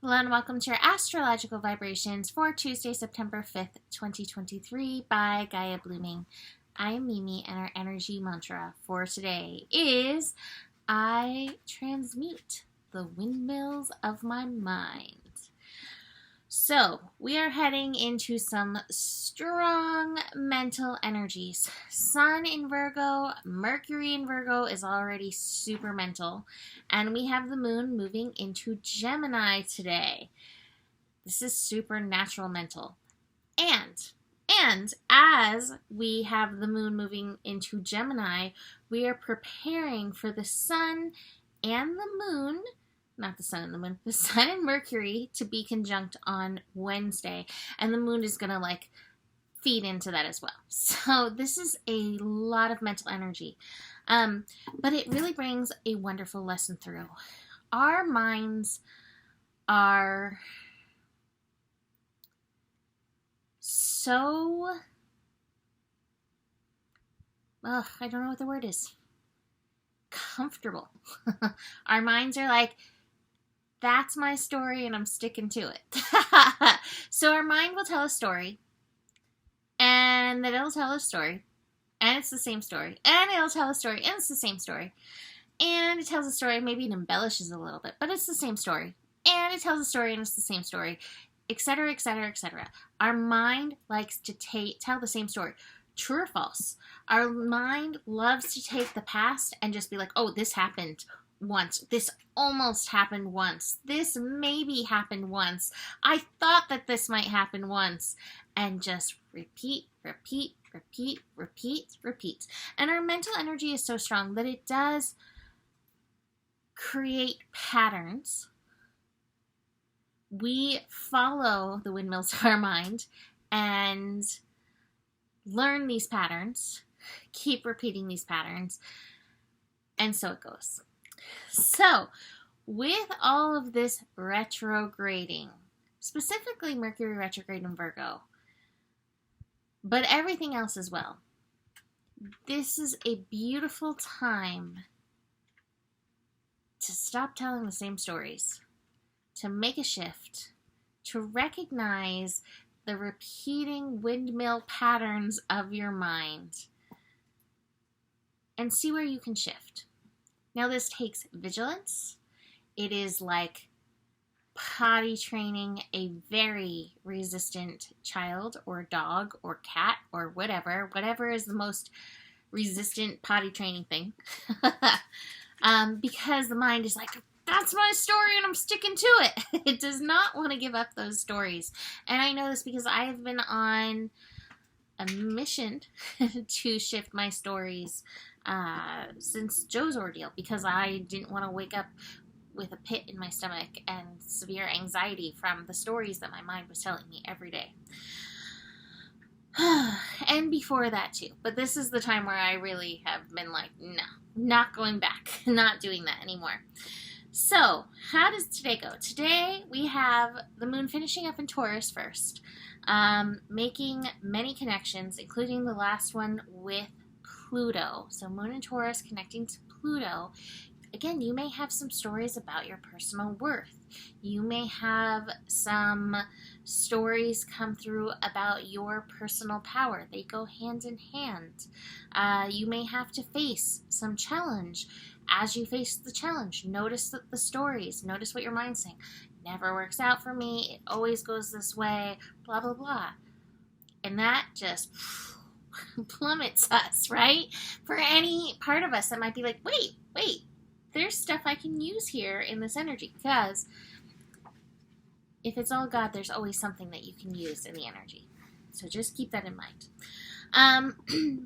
Hello and welcome to your astrological vibrations for Tuesday, September 5th, 2023 by Gaia Blooming. I am Mimi and our energy mantra for today is I transmute the windmills of my mind. So, we are heading into some strong mental energies. Sun in Virgo, Mercury in Virgo is already super mental, and we have the moon moving into Gemini today. This is supernatural mental. And as we have the moon moving into Gemini, we are preparing for the sun and the moon, not the sun and the moon, the sun and Mercury to be conjunct on Wednesday. And the moon is going to feed into that as well. So this is a lot of mental energy. But it really brings a wonderful lesson through. Our minds are so, I don't know what the word is. Comfortable. Our minds are like, that's my story and I'm sticking to it. So our mind will tell a story, and then it'll tell a story, and it's the same story, and it'll tell a story, and it's the same story, and it tells a story, maybe it embellishes a little bit, but it's the same story, and it tells a story, and it's the same story, etc., etc., etc. Our mind likes to tell the same story. True or false? Our mind loves to take the past and just be like, oh, this happened once. This almost happened once. This maybe happened once. I thought that this might happen once. And just repeat, repeat, repeat, repeat, repeat. And our mental energy is so strong that it does create patterns. We follow the windmills of our mind and learn these patterns, keep repeating these patterns, and so it goes. So, with all of this retrograding, specifically Mercury retrograde in Virgo, but everything else as well, this is a beautiful time to stop telling the same stories, to make a shift, to recognize the repeating windmill patterns of your mind, and see where you can shift. Now, this takes vigilance. It is like potty training a very resistant child or dog or cat or whatever is the most resistant potty training thing. Because the mind is like, that's my story and I'm sticking to it. It does not want to give up those stories. And I know this because I have been on a mission to shift my stories since Joe's ordeal, because I didn't want to wake up with a pit in my stomach and severe anxiety from the stories that my mind was telling me every day. And before that too. But this is the time where I really have been like, no, not going back, not doing that anymore. So, how does today go? Today, we have the moon finishing up in Taurus first, making many connections, including the last one with Pluto. So, moon and Taurus connecting to Pluto. Again, you may have some stories about your personal worth. You may have some stories come through about your personal power. They go hand in hand. You may have to face some challenge. As you face the challenge, notice the stories. Notice what your mind's saying. Never works out for me. It always goes this way. Blah, blah, blah. And that just plummets us, right? For any part of us that might be like, wait. There's stuff I can use here in this energy, because if it's all God, there's always something that you can use in the energy. So just keep that in mind.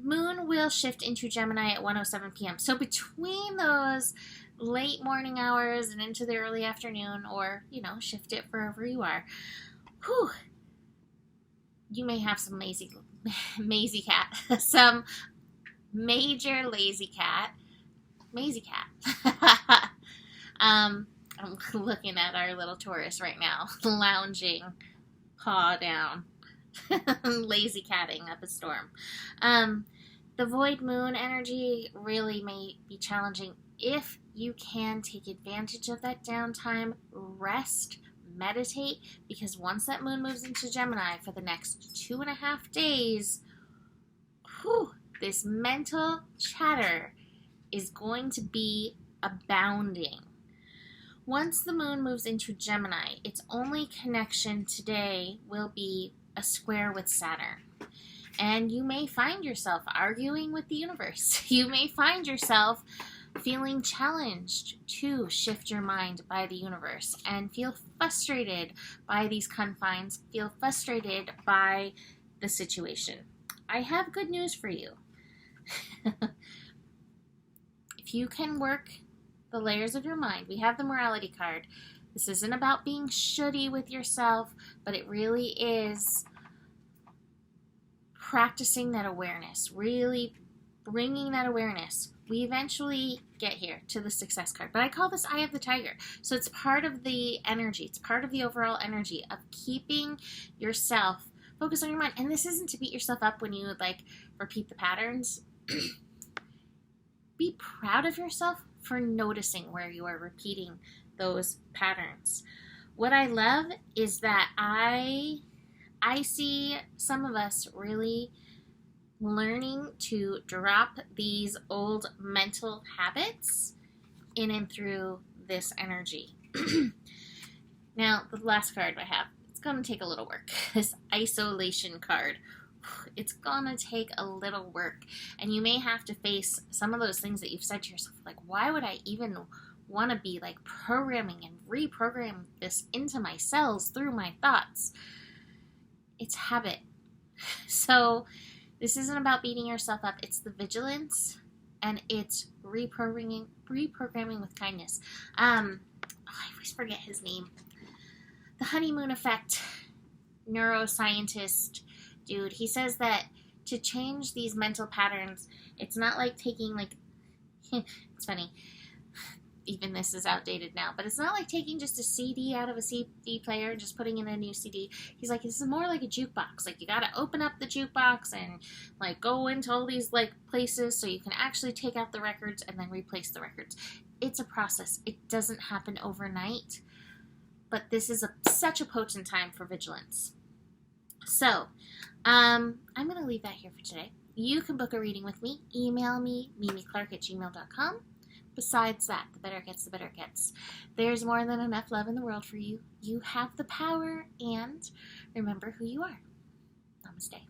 Moon will shift into Gemini at 1:07 p.m. So between those late morning hours and into the early afternoon, or, shift it wherever you are, you may have some lazy cat, some major lazy cat. Mazy cat. I'm looking at our little Taurus right now, lounging, paw down, lazy catting up a storm. The void moon energy really may be challenging. If you can take advantage of that downtime, rest, meditate, because once that moon moves into Gemini for the next 2.5 days, this mental chatter is going to be abounding. Once the moon moves into Gemini, its only connection today will be a square with Saturn. And you may find yourself arguing with the universe. You may find yourself feeling challenged to shift your mind by the universe and feel frustrated by these confines, feel frustrated by the situation. I have good news for you. If you can work the layers of your mind, we have the morality card. This isn't about being shouldy with yourself, but it really is practicing that awareness, really bringing that awareness. We eventually get here to the success card, but I call this Eye of the Tiger. So it's part of the energy. It's part of the overall energy of keeping yourself focused on your mind. And this isn't to beat yourself up when you repeat the patterns. Be proud of yourself for noticing where you are repeating those patterns. What I love is that I see some of us really learning to drop these old mental habits in and through this energy. Now, the last card I have, it's going to take a little work. This isolation card. It's going to take a little work. And you may have to face some of those things that you've said to yourself, like, why would I even want to be programming and reprogramming this into my cells through my thoughts? It's habit. So this isn't about beating yourself up. It's the vigilance, and it's reprogramming with kindness. I always forget his name. The honeymoon effect neuroscientist dude. He says that to change these mental patterns, it's not like taking it's funny. Even this is outdated now, but it's not like taking just a CD out of a CD player and just putting in a new CD. He's like, this is more like a jukebox. You got to open up the jukebox and go into all these places so you can actually take out the records and then replace the records. It's a process. It doesn't happen overnight, but this is such a potent time for vigilance. So, I'm going to leave that here for today. You can book a reading with me. Email me, mimiclark@gmail.com. Besides that, the better it gets, the better it gets. There's more than enough love in the world for you. You have the power, and remember who you are. Namaste.